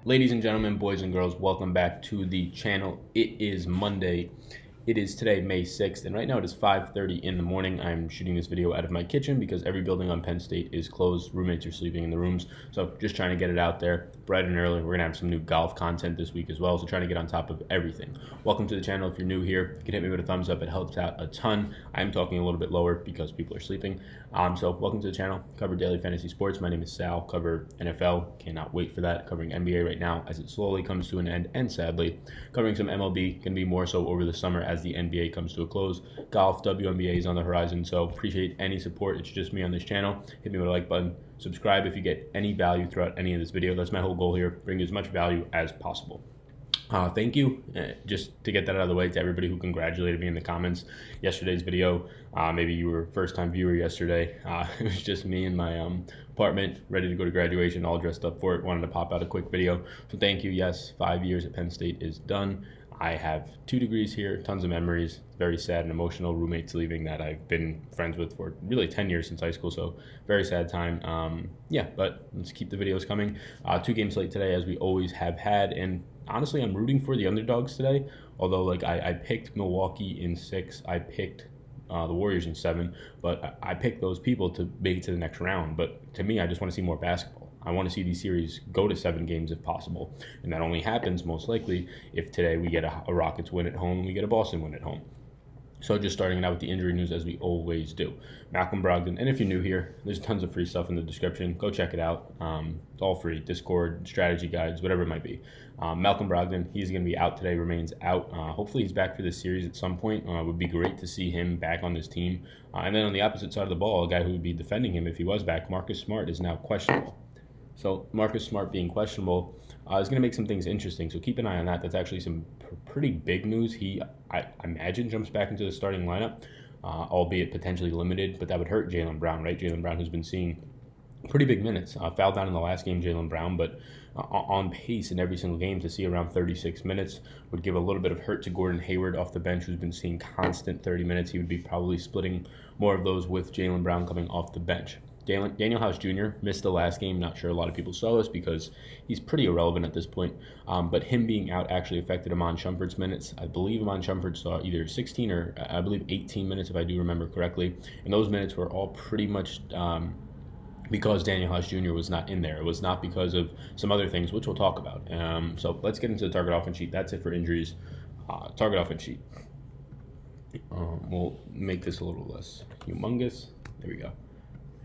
Ladies and gentlemen, boys and girls, welcome back to the channel. It is Monday. It is today, May 6th, and right now it is 5:30 in the morning. I'm shooting this video out of my kitchen because every building on Penn State is closed. Roommates are sleeping in the rooms, so just trying to get it out there bright and early. We're going to have some new golf content this week as well, so trying to get on top of everything. Welcome to the channel. If you're new here, you can hit me with a thumbs up. It helps out a ton. I'm talking a little bit lower because people are sleeping. So welcome to the channel. Cover daily fantasy sports. My name is Sal. Cover NFL. Cannot wait for that. Covering NBA right now as it slowly comes to an end, and sadly, covering some MLB. Going to be more so over the summer as the NBA comes to a close. Golf, WNBA is on the horizon, so appreciate any support. It's just me on this channel. Hit me with a like button. Subscribe if you get any value throughout any of this video. That's my whole goal here. Bring as much value as possible. Thank you, just to get that out of the way, to everybody who congratulated me in the comments yesterday's video. Maybe you were a first-time viewer yesterday. It was just me in my apartment, ready to go to graduation, all dressed up for it. Wanted to pop out a quick video. So thank you. Yes, 5 years at Penn State is done. I have 2 degrees here, tons of memories, very sad and emotional. Roommates leaving that I've been friends with for really 10 years since high school, so very sad time. Yeah, but let's keep the videos coming. 2 games late today, as we always have had, and honestly, I'm rooting for the underdogs today, although I picked Milwaukee in 6, I picked the Warriors in 7, but I picked those people to make it to the next round. But to me, I just want to see more basketball. I want to see these series go to 7 games if possible, and that only happens most likely if today we get a Rockets win at home and we get a Boston win at home. So just starting it out with the injury news as we always do. Malcolm Brogdon, and if you're new here, there's tons of free stuff in the description. Go check it out. It's all free. Discord, strategy guides, whatever it might be. Malcolm Brogdon, he's going to be out today, remains out. Hopefully he's back for this series at some point. It would be great to see him back on this team. And then on the opposite side of the ball, a guy who would be defending him if he was back, Marcus Smart, is now questionable. So Marcus Smart being questionable is going to make some things interesting. So keep an eye on that. That's actually some pretty big news. I imagine, jumps back into the starting lineup, albeit potentially limited, but that would hurt Jaylen Brown, right? Jaylen Brown, who's been seeing pretty big minutes. Fouled down in the last game, Jaylen Brown, but on pace in every single game to see around 36 minutes would give a little bit of hurt to Gordon Hayward off the bench, who's been seeing constant 30 minutes. He would be probably splitting more of those with Jaylen Brown coming off the bench. Daniel House Jr. missed the last game. Not sure a lot of people saw this because he's pretty irrelevant at this point. But him being out actually affected Iman Shumpert's minutes. I believe Iman Shumpert saw either 16 or I believe 18 minutes, if I do remember correctly. And those minutes were all pretty much because Daniel House Jr. was not in there. It was not because of some other things, which we'll talk about. So let's get into the target offense sheet. That's it for injuries. Target offense sheet. We'll make this a little less humongous. There we go.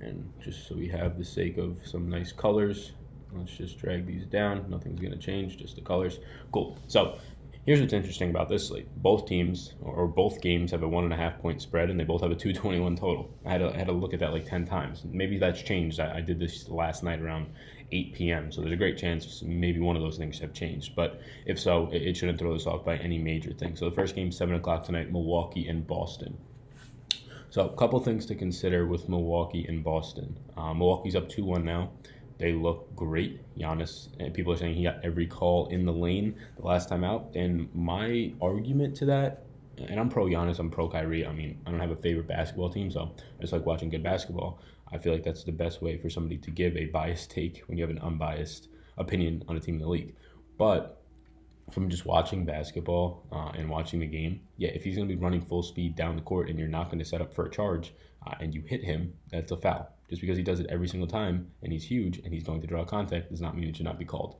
And just so we have the sake of some nice colors, let's just drag these down. Nothing's going to change, just the colors. Cool. So here's what's interesting about this slate. Both teams, or both games, have a 1.5 point spread, and they both have a 221 total. I had to look at that like 10 times. Maybe that's changed. I did this last night around 8 p.m., so there's a great chance maybe one of those things have changed. But if so, it shouldn't throw us off by any major thing. So the first game, 7 o'clock tonight, Milwaukee and Boston. So a couple things to consider with Milwaukee and Boston. Milwaukee's up 2-1 now. They look great. Giannis, and people are saying he got every call in the lane the last time out. And my argument to that, and I'm pro Giannis, I'm pro Kyrie. I mean, I don't have a favorite basketball team, so I just like watching good basketball. I feel like that's the best way for somebody to give a biased take when you have an unbiased opinion on a team in the league. But from just watching basketball and watching the game, yeah, if he's going to be running full speed down the court and you're not going to set up for a charge and you hit him, that's a foul. Just because he does it every single time and he's huge and he's going to draw contact does not mean it should not be called.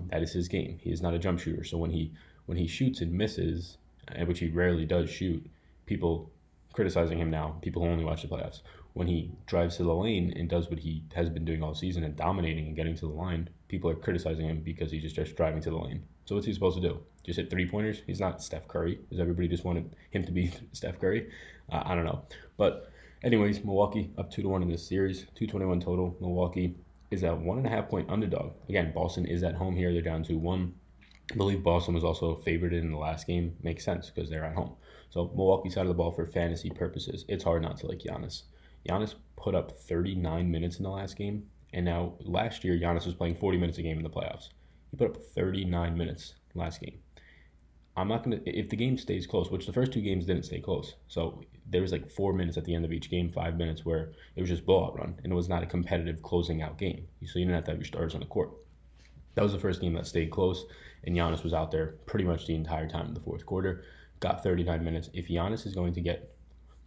That is his game. He is not a jump shooter. So when he shoots and misses, which he rarely does shoot, people criticizing him now, people who only watch the playoffs, when he drives to the lane and does what he has been doing all season and dominating and getting to the line, people are criticizing him because he's just driving to the lane. So what's he supposed to do? Just hit 3-pointers? He's not Steph Curry. Does everybody just wanted him to be Steph Curry? I don't know. But anyways, Milwaukee up 2-1 in this series, 221 total. Milwaukee is a 1.5 point underdog. Again, Boston is at home here. They're down 2-1. I believe Boston was also favored in the last game. Makes sense because they're at home. So Milwaukee side of the ball for fantasy purposes. It's hard not to like Giannis. Giannis put up 39 minutes in the last game. And now last year, Giannis was playing 40 minutes a game in the playoffs. He put up 39 minutes last game. I'm not going to, if the game stays close, which the first 2 games didn't stay close. So there was like 4 minutes at the end of each game, 5 minutes where it was just blowout run. And it was not a competitive closing out game. So you didn't have to have your starters on the court. That was the first game that stayed close, and Giannis was out there pretty much the entire time in the fourth quarter. Got 39 minutes. If Giannis is going to get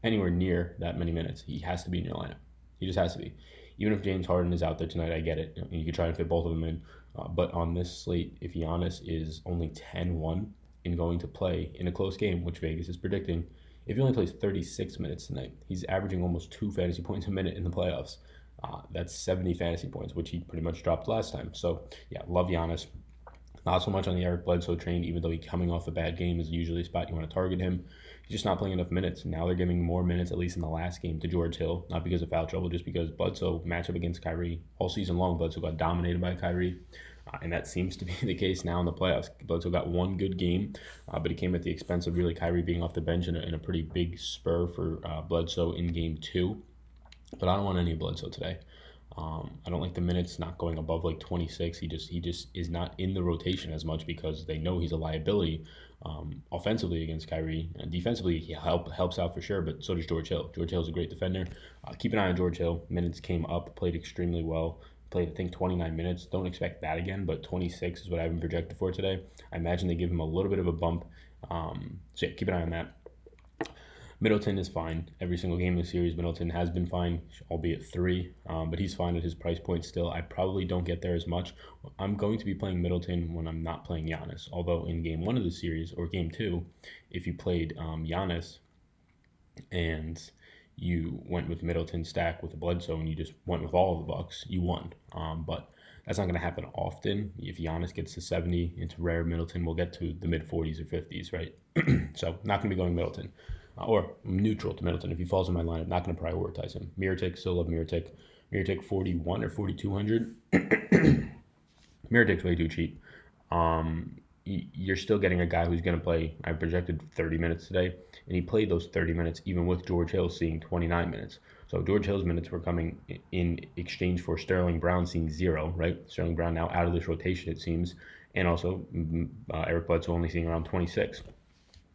anywhere near that many minutes, he has to be in your lineup. He just has to be. Even if James Harden is out there tonight, I get it. You could try and fit both of them in. But on this slate, if Giannis is only 10-1 and going to play in a close game, which Vegas is predicting, if he only plays 36 minutes tonight, he's averaging almost 2 fantasy points a minute in the playoffs. That's 70 fantasy points, which he pretty much dropped last time. So, yeah, love Giannis. Not so much on the Eric Bledsoe train, even though he's coming off a bad game is usually a spot you want to target him. He's just not playing enough minutes. Now they're giving more minutes, at least in the last game, to George Hill, not because of foul trouble, just because Bledsoe matchup against Kyrie all season long. Bledsoe got dominated by Kyrie, and that seems to be the case now in the playoffs. Bledsoe got one good game, but it came at the expense of really Kyrie being off the bench in a pretty big spur for Bledsoe in game 2. But I don't want any of Bledsoe today. I don't like the minutes not going above like 26. He just is not in the rotation as much because they know he's a liability offensively against Kyrie. And defensively, he helps out for sure, but so does George Hill. George Hill's a great defender. Keep an eye on George Hill. Minutes came up, played extremely well. Played, I think, 29 minutes. Don't expect that again, but 26 is what I've been projected for today. I imagine they give him a little bit of a bump. So yeah, keep an eye on that. Middleton is fine. Every single game in the series, Middleton has been fine, albeit 3, but he's fine at his price point still. I probably don't get there as much. I'm going to be playing Middleton when I'm not playing Giannis, although in game 1 of the series, or game 2, if you played Giannis and you went with Middleton stack with the Bledsoe and you just went with all of the Bucks, you won. But that's not going to happen often. If Giannis gets to 70, it's rare Middleton will get to the mid-40s or 50s, right? So not going to be going Middleton. Or neutral to Middleton. If he falls in my lineup, not going to prioritize him. Mirotic, still love Mirotic. Mirotic 41 or 4,200. Mirotic's way too cheap. You're still getting a guy who's going to play, I projected 30 minutes today, and he played those 30 minutes even with George Hill seeing 29 minutes. So George Hill's minutes were coming in exchange for Sterling Brown seeing 0, right? Sterling Brown now out of this rotation, it seems, and also Eric Bledsoe only seeing around 26.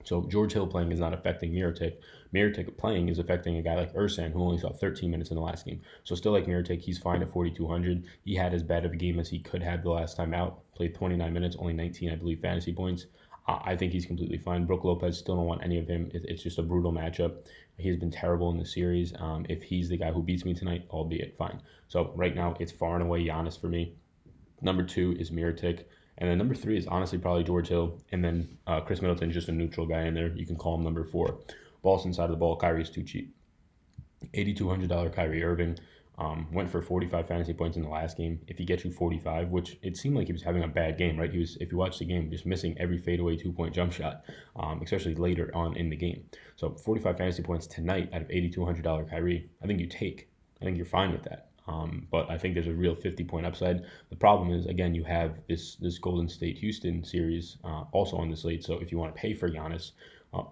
So George Hill playing is not affecting Mirotic. Mirotic playing is affecting a guy like Ersan, who only saw 13 minutes in the last game. So still like Mirotic, he's fine at 4,200. He had as bad of a game as he could have the last time out. Played 29 minutes, only 19, I believe, fantasy points. I think he's completely fine. Brook Lopez, still don't want any of him. It's just a brutal matchup. He has been terrible in the series. If he's the guy who beats me tonight, albeit fine. So right now, it's far and away Giannis for me. Number 2 is Mirotic. And then number 3 is honestly probably George Hill. And then Chris Middleton, just a neutral guy in there. You can call him number 4. Boston side of the ball, Kyrie's too cheap. $8,200 Kyrie Irving. Went for 45 fantasy points in the last game. If he gets you 45, which it seemed like he was having a bad game, right? He was, if you watch the game, just missing every fadeaway 2-point jump shot, especially later on in the game. So 45 fantasy points tonight out of $8,200 Kyrie, I think you're fine with that. But I think there's a real 50-point upside. The problem is, again, you have this Golden State-Houston series also on the slate. So if you want to pay for Giannis,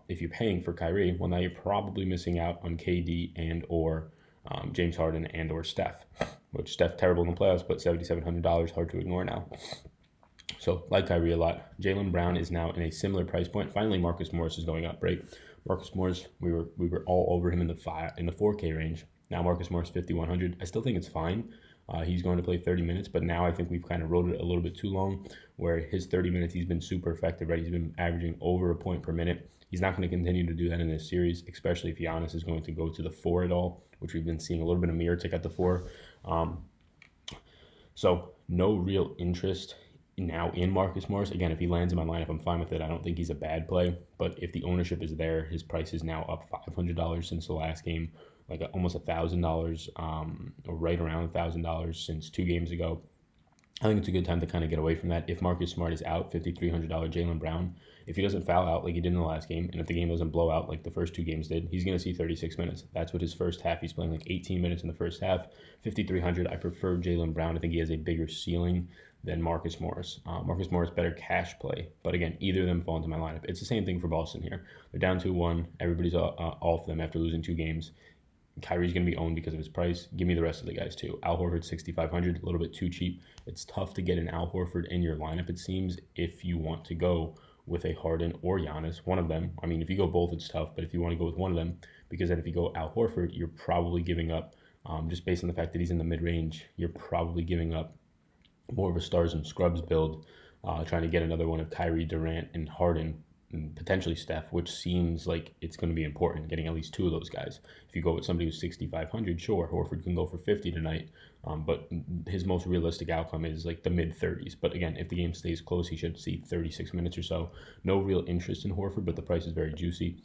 if you're paying for Kyrie, well, now you're probably missing out on KD and or James Harden and or Steph, which Steph terrible in the playoffs, but $7,700 hard to ignore now. So like Kyrie a lot. Jaylen Brown is now in a similar price point. Finally, Marcus Morris is going up, right? Marcus Morris, we were all over him in the 4K range. Now Marcus Morris 5,100. I still think it's fine. He's going to play 30 minutes, but now I think we've kind of rode it a little bit too long, where his 30 minutes, he's been super effective, right? He's been averaging over a point per minute. He's not going to continue to do that in this series, especially if Giannis is going to go to the 4 at all, which we've been seeing a little bit of Mirotic at the 4. So no real interest now in Marcus Morris. Again, if he lands in my lineup, I'm fine with it. I don't think he's a bad play, but if the ownership is there, his price is now up $500 since the last game, like almost $1,000, or right around $1,000 since 2 games ago. I think it's a good time to kind of get away from that. If Marcus Smart is out, $5,300 Jaylen Brown, if he doesn't foul out like he did in the last game, and if the game doesn't blow out like the first 2 games did, he's going to see 36 minutes. That's what his first half, he's playing like 18 minutes in the first half. $5,300, I prefer Jaylen Brown. I think he has a bigger ceiling than Marcus Morris. Marcus Morris, better cash play. But again, either of them fall into my lineup. It's the same thing for Boston here. They're down 2-1. Everybody's off them after losing 2 games. Kyrie's going to be owned because of his price. Give me the rest of the guys too. Al Horford, 6,500, a little bit too cheap. It's tough to get an Al Horford in your lineup, it seems, if you want to go with a Harden or Giannis, one of them. I mean, if you go both, it's tough, but if you want to go with one of them, because then if you go Al Horford, you're probably giving up, just based on the fact that he's in the mid-range, you're probably giving up more of a stars and scrubs build, trying to get another one of Kyrie, Durant, and Harden, and potentially Steph, which seems like it's going to be important, getting at least two of those guys. If you go with somebody who's 6,500, sure, Horford can go for 50 tonight, but his most realistic outcome is like the mid 30s. But again, if the game stays close, he should see 36 minutes or so. No real interest in Horford, but the price is very juicy.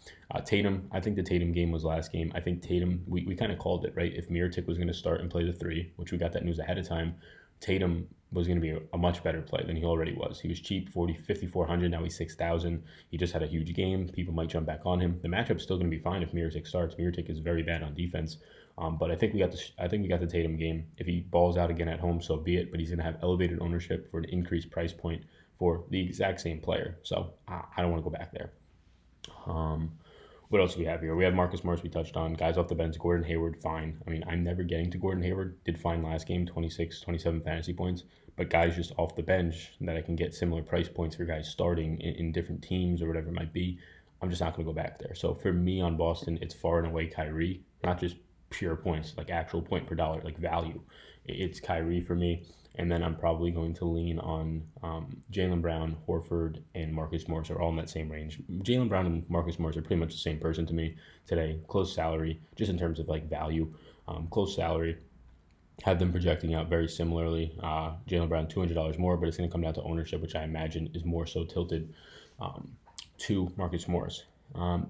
Tatum, I think the Tatum game was last game. I think Tatum, we kind of called it, right? If Mirotic was going to start and play the three, which we got that news ahead of time, Tatum was going to be a much better play than he already was. He was cheap, 5,400. Now he's 6,000. He just had a huge game. People might jump back on him. The matchup's still going to be fine if Mirotic starts. Mirotic is very bad on defense, but I think we got the Tatum game. If he balls out again at home, so be it. But he's going to have elevated ownership for an increased price point for the exact same player. So I don't want to go back there. What else do we have here? We have Marcus Morris we touched on. Guys off the bench, Gordon Hayward, fine. I mean, I'm never getting to Gordon Hayward. Did fine last game, 26, 27 fantasy points. But guys just off the bench that I can get similar price points for guys starting in different teams or whatever it might be, I'm just not going to go back there. So for me on Boston, it's far and away Kyrie, not just pure points, like actual point per dollar, like value. It's Kyrie for me. And then I'm probably going to lean on Jaylen Brown, Horford, and Marcus Morris are all in that same range. Jaylen Brown and Marcus Morris are pretty much the same person to me today. Close salary, just in terms of like value. Close salary. Have them projecting out very similarly. Jaylen Brown, $200 more, but it's going to come down to ownership, which I imagine is more so tilted to Marcus Morris.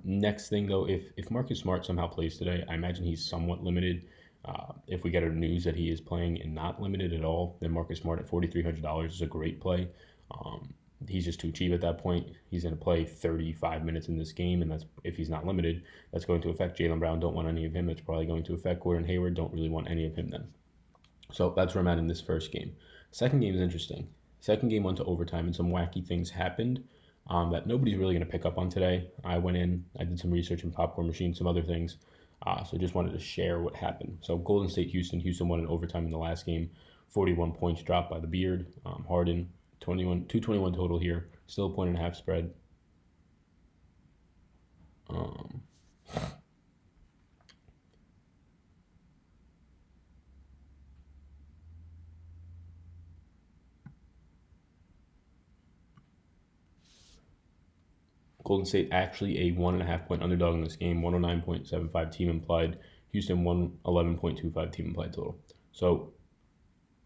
Next thing, though, if Marcus Smart somehow plays today, I imagine he's somewhat limited. If we get a news that he is playing and not limited at all, then Marcus Smart at $4,300 is a great play. He's just too cheap at that point. He's going to play 35 minutes in this game, and that's if he's not limited. That's going to affect Jaylen Brown. Don't want any of him. It's probably going to affect Gordon Hayward. Don't really want any of him then. So that's where I'm at in this first game. Second game is interesting. Second game went to overtime, and some wacky things happened that nobody's really going to pick up on today. I went in, I did some research in Popcorn Machine, some other things. So just wanted to share what happened. So Golden State, Houston won in overtime in the last game. 41 points dropped by the Beard. Harden, 221 total here. Still a point and a half spread. Golden State actually a 1.5 point underdog in this game, 109.75 team implied. Houston 111.25 team implied total. So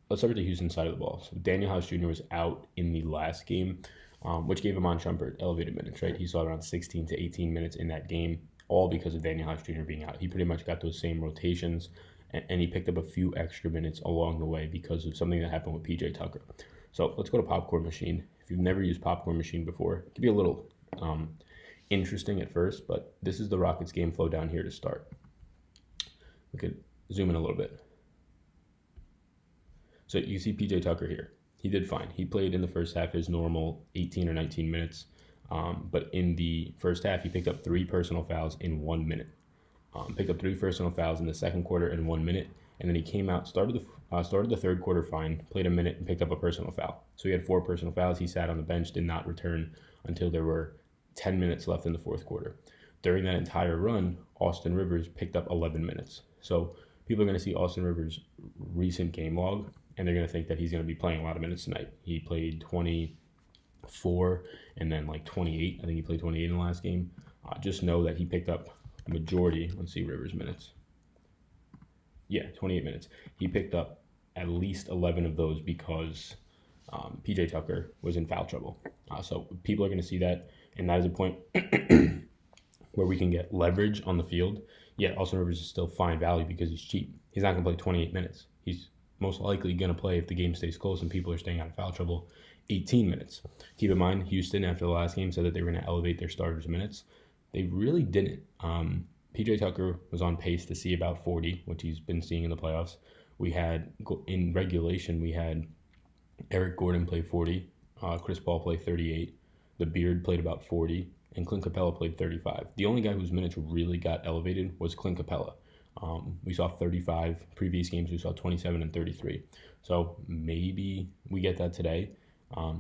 let's start with the Houston side of the ball. So Daniel House Jr. was out in the last game, which gave him on Shumpert elevated minutes, right? He saw around 16 to 18 minutes in that game, all because of Daniel House Jr. being out. He pretty much got those same rotations, and he picked up a few extra minutes along the way because of something that happened with PJ Tucker. So let's go to Popcorn Machine. If you've never used Popcorn Machine before, it can be a little interesting at first, but this is the Rockets game flow down here to start. We could zoom in a little bit. So you see PJ Tucker here. He did fine. He played in the first half his normal 18 or 19 minutes, but in the first half he picked up 3 personal fouls in 1 minute. Picked up 3 personal fouls in the second quarter in 1 minute, and then he came out, started the third quarter fine, played a minute, and picked up a personal foul. So he had 4 personal fouls. He sat on the bench, did not return until there were 10 minutes left in the fourth quarter. During that entire run, Austin Rivers picked up 11 minutes. So people are going to see Austin Rivers' recent game log, and they're going to think that he's going to be playing a lot of minutes tonight. He played 24 and then like 28. I think he played 28 in the last game. Just know that he picked up a majority. Let's see Rivers' minutes. Yeah, 28 minutes. He picked up at least 11 of those because PJ Tucker was in foul trouble. So people are going to see that, and that is a point where we can get leverage on the field. Yet Austin Rivers is still fine value because he's cheap. He's not going to play 28 minutes. He's most likely going to play, if the game stays close and people are staying out of foul trouble, 18 minutes. Keep in mind, Houston, after the last game, said that they were going to elevate their starters' minutes. They really didn't. PJ Tucker was on pace to see about 40, which he's been seeing in the playoffs. We had, in regulation, we had Eric Gordon play 40, Chris Paul play 38, the Beard played about 40, and Clint Capella played 35. The only guy whose minutes really got elevated was Clint Capella. We saw 35. Previous games, we saw 27 and 33. So maybe we get that today.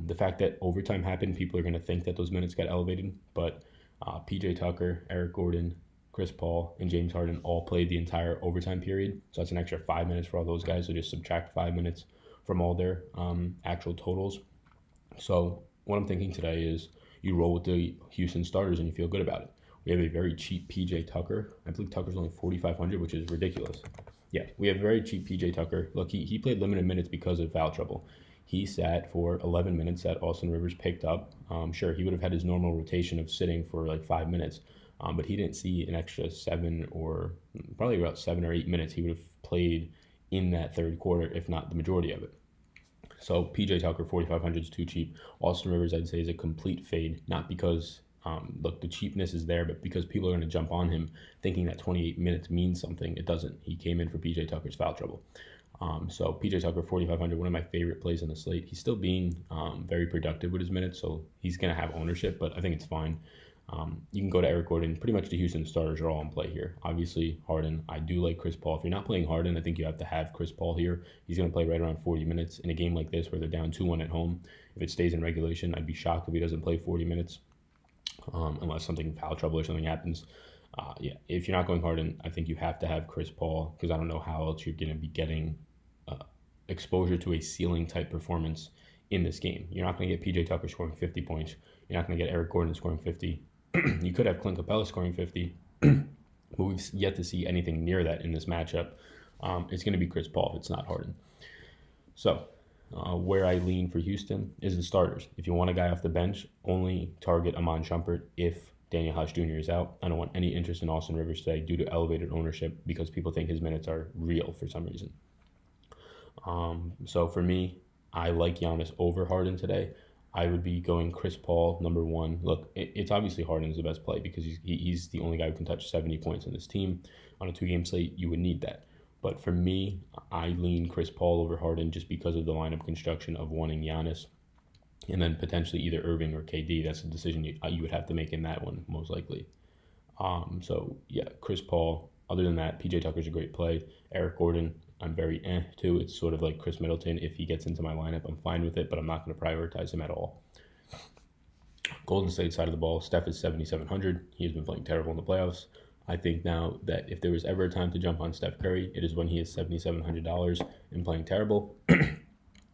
The fact that overtime happened, people are going to think that those minutes got elevated, but PJ Tucker, Eric Gordon, Chris Paul, and James Harden all played the entire overtime period. So that's an extra 5 minutes for all those guys. So just subtract 5 minutes from all their actual totals. So what I'm thinking today is you roll with the Houston starters and you feel good about it. We have a very cheap PJ Tucker. I believe Tucker's only 4,500, which is ridiculous. Yeah, we have very cheap PJ Tucker. Look, he played limited minutes because of foul trouble. He sat for 11 minutes that Austin Rivers picked up. Sure, he would have had his normal rotation of sitting for like 5 minutes, but he didn't see an extra 7 or probably about 7 or 8 minutes he would have played in that third quarter, if not the majority of it. So PJ Tucker, 4,500 is too cheap. Austin Rivers, I'd say, is a complete fade, not because look, the cheapness is there, but because people are going to jump on him thinking that 28 minutes means something. It doesn't. He came in for PJ Tucker's foul trouble. So PJ Tucker, 4,500, one of my favorite plays on the slate. He's still being very productive with his minutes, so he's going to have ownership, but I think it's fine. You can go to Eric Gordon. Pretty much the Houston starters are all in play here. Obviously, Harden. I do like Chris Paul. If you're not playing Harden, I think you have to have Chris Paul here. He's going to play right around 40 minutes in a game like this where they're down 2-1 at home. If it stays in regulation, I'd be shocked if he doesn't play 40 minutes. Unless something foul trouble or something happens. If you're not going Harden, I think you have to have Chris Paul because I don't know how else you're going to be getting exposure to a ceiling type performance in this game. You're not going to get PJ Tucker scoring 50 points. You're not going to get Eric Gordon scoring 50. You could have Clint Capella scoring 50, but we've yet to see anything near that in this matchup. It's going to be Chris Paul if it's not Harden. So where I lean for Houston is the starters. If you want a guy off the bench, only target Amon Shumpert if Daniel House Jr. is out. I don't want any interest in Austin Rivers today due to elevated ownership because people think his minutes are real for some reason. So for me, I like Giannis over Harden today. I would be going Chris Paul, number one. Look, it's obviously Harden's the best play because he's the only guy who can touch 70 points in this team. On a 2-game slate, you would need that. But for me, I lean Chris Paul over Harden just because of the lineup construction of wanting Giannis and then potentially either Irving or KD. That's a decision you would have to make in that one, most likely. So, yeah, Chris Paul. Other than that, PJ Tucker's a great play. Eric Gordon, I'm very too. It's sort of like Chris Middleton. If he gets into my lineup, I'm fine with it, but I'm not going to prioritize him at all. Golden State side of the ball, Steph is 7,700. He has been playing terrible in the playoffs. I think now that if there was ever a time to jump on Steph Curry, it is when he is $7,700 and playing terrible.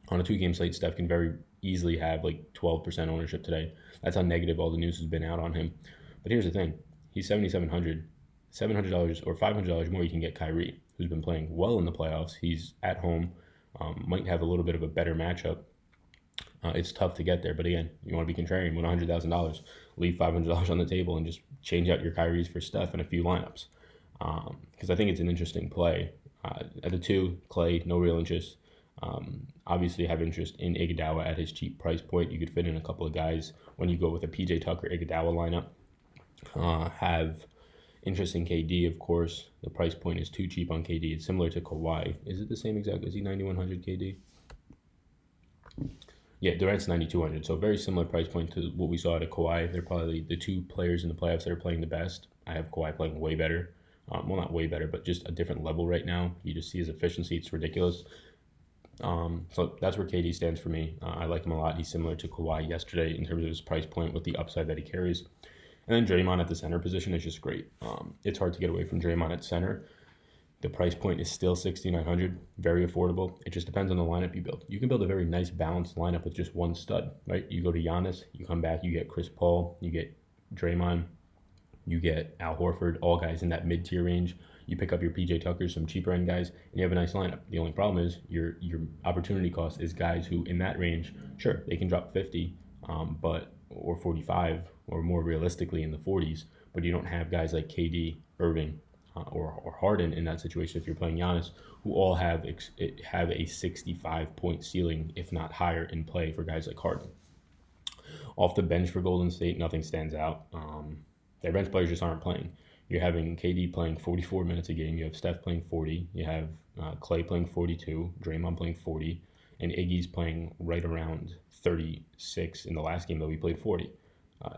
On a 2-game slate, Steph can very easily have like 12% ownership today. That's how negative all the news has been out on him. But here's the thing. He's $7,700. $700 or $500 more, you can get Kyrie, who's been playing well in the playoffs. He's at home, might have a little bit of a better matchup. It's tough to get there, but again, you want to be contrarian, win $100,000, leave $500 on the table, and just change out your Kyries for Steph in a few lineups. Because I think it's an interesting play. At the 2, Clay, no real interest. Obviously, have interest in Iguodala at his cheap price point. You could fit in a couple of guys when you go with a PJ Tucker Iguodala lineup. Have interest in KD, of course. The price point is too cheap on KD. It's similar to Kawhi. Is it the same exact? Is he 9,100 KD? Yeah, Durant's 9,200. So very similar price point to what we saw at Kawhi. They're probably the two players in the playoffs that are playing the best. I have Kawhi playing way better. Well, not way better, but just a different level right now. You just see his efficiency. It's ridiculous. So that's where KD stands for me. I like him a lot. He's similar to Kawhi yesterday in terms of his price point with the upside that he carries. And then Draymond at the center position is just great. It's hard to get away from Draymond at center. The price point is still $6,900, very affordable. It just depends on the lineup you build. You can build a very nice balanced lineup with just one stud, right? You go to Giannis, you come back, you get Chris Paul, you get Draymond, you get Al Horford, all guys in that mid-tier range. You pick up your PJ Tucker, some cheaper end guys, and you have a nice lineup. The only problem is your opportunity cost is guys who in that range, sure, they can drop 50, or 45, or more realistically in the 40s, but you don't have guys like KD, Irving, or Harden in that situation if you're playing Giannis, who all have a 65-point ceiling, if not higher, in play for guys like Harden. Off the bench for Golden State, nothing stands out. Their bench players just aren't playing. You're having KD playing 44 minutes a game. You have Steph playing 40. You have Clay playing 42. Draymond playing 40. And Iggy's playing right around 36 in the last game, though he played 40.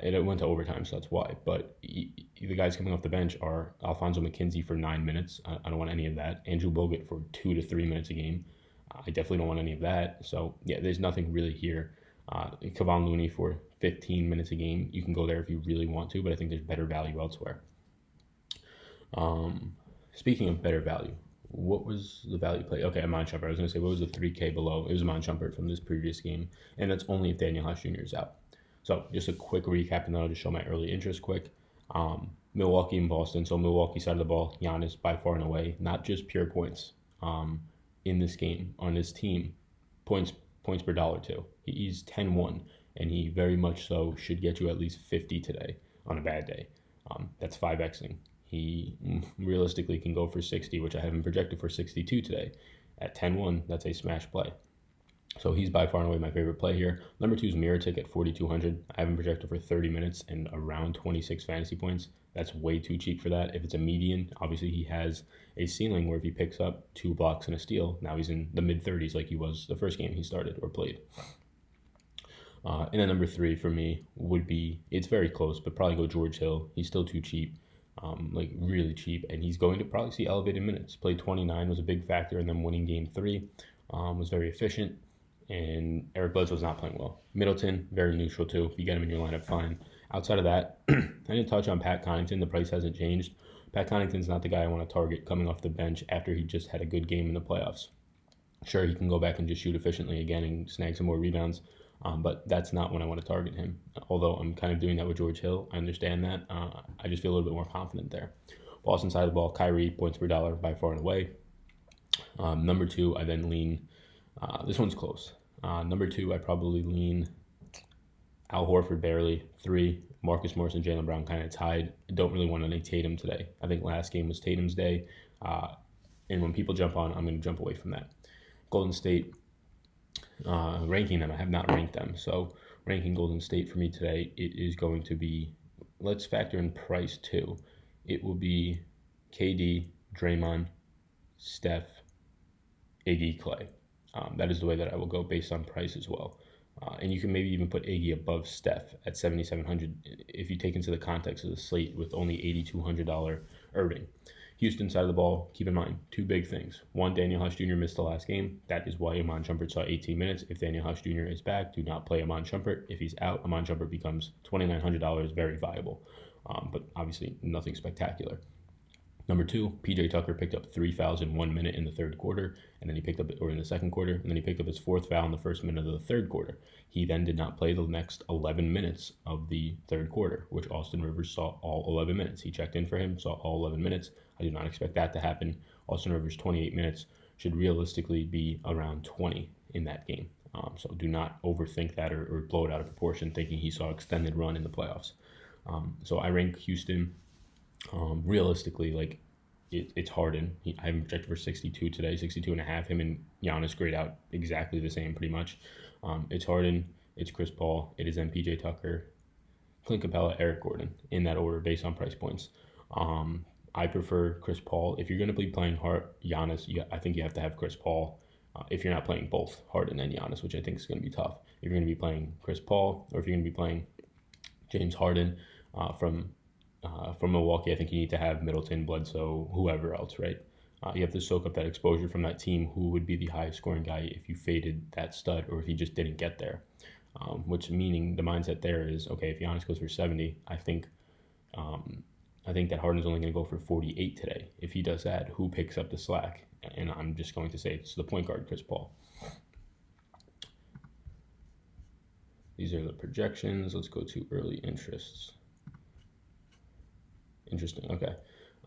And it went to overtime, so that's why. But the guys coming off the bench are Alfonso McKinney for 9 minutes. I don't want any of that. Andrew Bogut for 2 to 3 minutes a game. I definitely don't want any of that. So, yeah, there's nothing really here. Kevon Looney for 15 minutes a game. You can go there if you really want to, but I think there's better value elsewhere. Speaking of better value, what was the value play? Okay, Amon Shumpert. I was going to say, what was the 3K below? It was Amon Shumpert from this previous game, and that's only if Daniel House Jr. is out. So just a quick recap, and then I'll just show my early interest quick. Milwaukee and Boston. So Milwaukee side of the ball, Giannis by far and away, not just pure points in this game on this team. Points per dollar too. He's 10-1, and he very much so should get you at least 50 today on a bad day. That's 5xing. He realistically can go for 60, which I have him projected for 62 today. At 10-1, that's a smash play. So he's by far and away my favorite play here. Number 2 is Mirror Ticket, 4,200. I have him projected for 30 minutes and around 26 fantasy points. That's way too cheap for that. If it's a median, obviously he has a ceiling where if he picks up 2 blocks and a steal, now he's in the mid-30s like he was the first game he started or played. And then number 3 for me would be, it's very close, but probably go George Hill. He's still too cheap, like really cheap, and he's going to probably see elevated minutes. Played 29, was a big factor in them winning game 3, was very efficient. And Eric Bledsoe was not playing well. Middleton, very neutral too. If you get him in your lineup, fine. Outside of that, I didn't touch on Pat Connaughton. The price hasn't changed. Pat Connaughton's not the guy I want to target coming off the bench after he just had a good game in the playoffs. Sure, he can go back and just shoot efficiently again and snag some more rebounds, but that's not when I want to target him. Although I'm kind of doing that with George Hill. I understand that. I just feel a little bit more confident there. Boston side of the ball, Kyrie, points per dollar by far and away. Number 2, I then lean... this one's close. Number 2, I probably lean Al Horford barely. 3, Marcus Morris and Jaylen Brown kind of tied. I don't really want any Tatum today. I think last game was Tatum's day. And when people jump on, I'm going to jump away from that. Golden State, ranking them. I have not ranked them. So ranking Golden State for me today, it is going to be, let's factor in price too. It will be KD, Draymond, Steph, Iggy, Clay. That is the way that I will go based on price as well. And you can maybe even put Iggy above Steph at 7,700 if you take into the context of the slate with only $8,200 Irving. Houston side of the ball, keep in mind, 2 big things. 1, Daniel House Jr. missed the last game. That is why Amon Shumpert saw 18 minutes. If Daniel House Jr. is back, do not play Amon Shumpert. If he's out, Amon Shumpert becomes $2,900, very viable. But obviously nothing spectacular. Number 2, PJ Tucker picked up 3 fouls in 1 minute in the third quarter, and then he picked up, or in the second quarter, and then he picked up his 4th foul in the first minute of the third quarter. He then did not play the next 11 minutes of the third quarter, which Austin Rivers saw all 11 minutes. He checked in for him, saw all 11 minutes. I do not expect that to happen. Austin Rivers' 28 minutes should realistically be around 20 in that game. So do not overthink that or blow it out of proportion thinking he saw extended run in the playoffs. So I rank Houston realistically, like, it's Harden. I have him projected for 62 today, 62.5. Him and Giannis grade out exactly the same pretty much. It's Harden, it's Chris Paul, it is MPJ Tucker, Clint Capella, Eric Gordon, in that order based on price points. I prefer Chris Paul. If you're going to be playing Giannis, I think you have to have Chris Paul. If you're not playing both Harden and Giannis, which I think is going to be tough. If you're going to be playing Chris Paul, or if you're going to be playing James Harden from Milwaukee, I think you need to have Middleton, Bledsoe, whoever else, right? You have to soak up that exposure from that team. Who would be the highest scoring guy if you faded that stud or if he just didn't get there? Which meaning the mindset there is, okay, if Giannis goes for 70, I think that Harden's only going to go for 48 today. If he does that, who picks up the slack? And I'm just going to say it's the point guard, Chris Paul. These are the projections. Let's go to early interests. Interesting. Okay.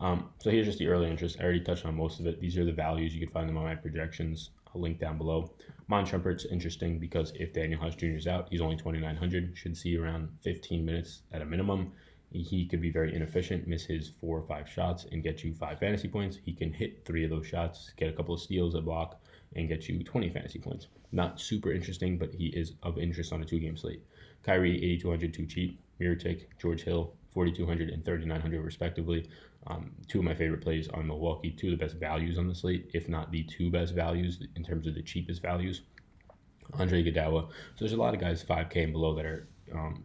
So here's just the early interest. I already touched on most of it. These are the values. You can find them on my projections. I'll link down below. Amon Shumpert's interesting because if Daniel House Jr. is out, he's only 2,900. Should see around 15 minutes at a minimum. He could be very inefficient, miss his 4 or 5 shots, and get you 5 fantasy points. He can hit 3 of those shots, get a couple of steals, a block, and get you 20 fantasy points. Not super interesting, but he is of interest on a 2-game slate. Kyrie, 8,200, too cheap. Mirotic, George Hill, 4,200 and 3,900 respectively. 2 of my favorite plays on Milwaukee, 2 of the best values on the slate, if not the 2 best values in terms of the cheapest values. Andre Iguodala. So there's a lot of guys 5K and below that are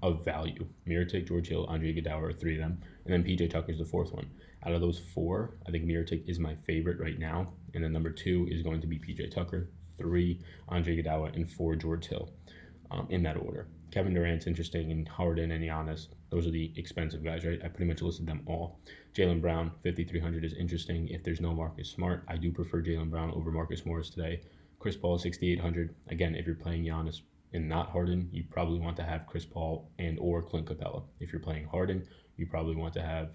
of value. Mirotic, George Hill, Andre Iguodala are 3 of them, and then PJ Tucker's the 4th one. Out of those 4, I think Mirotic is my favorite right now, and then number 2 is going to be PJ Tucker, 3 Andre Iguodala, and 4 George Hill, in that order. Kevin Durant's interesting, and Harden and Giannis, those are the expensive guys, right? I pretty much listed them all. Jaylen Brown, 5,300 is interesting. If there's no Marcus Smart, I do prefer Jaylen Brown over Marcus Morris today. Chris Paul, 6,800. Again, if you're playing Giannis and not Harden, you probably want to have Chris Paul and or Clint Capella. If you're playing Harden, you probably want to have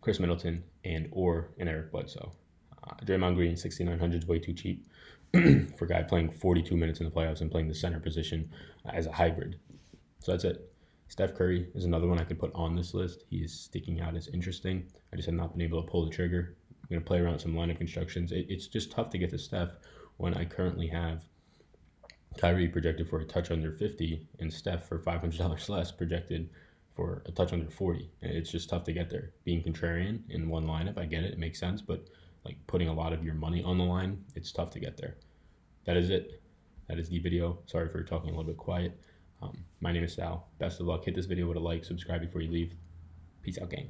Chris Middleton and or an Eric Bledsoe. Draymond Green, 6,900 is way too cheap for a guy playing 42 minutes in the playoffs and playing the center position as a hybrid. So that's it. Steph Curry is another one I could put on this list. He is sticking out as interesting. I just have not been able to pull the trigger. I'm going to play around with some lineup constructions. It's just tough to get to Steph when I currently have Kyrie projected for a touch under 50 and Steph for $500 less projected for a touch under 40. It's just tough to get there. Being contrarian in one lineup, I get it. It makes sense. But like putting a lot of your money on the line, it's tough to get there. That is it. That is the video. Sorry for talking a little bit quiet. My name is Sal. Best of luck. Hit this video with a like. Subscribe before you leave. Peace out, gang.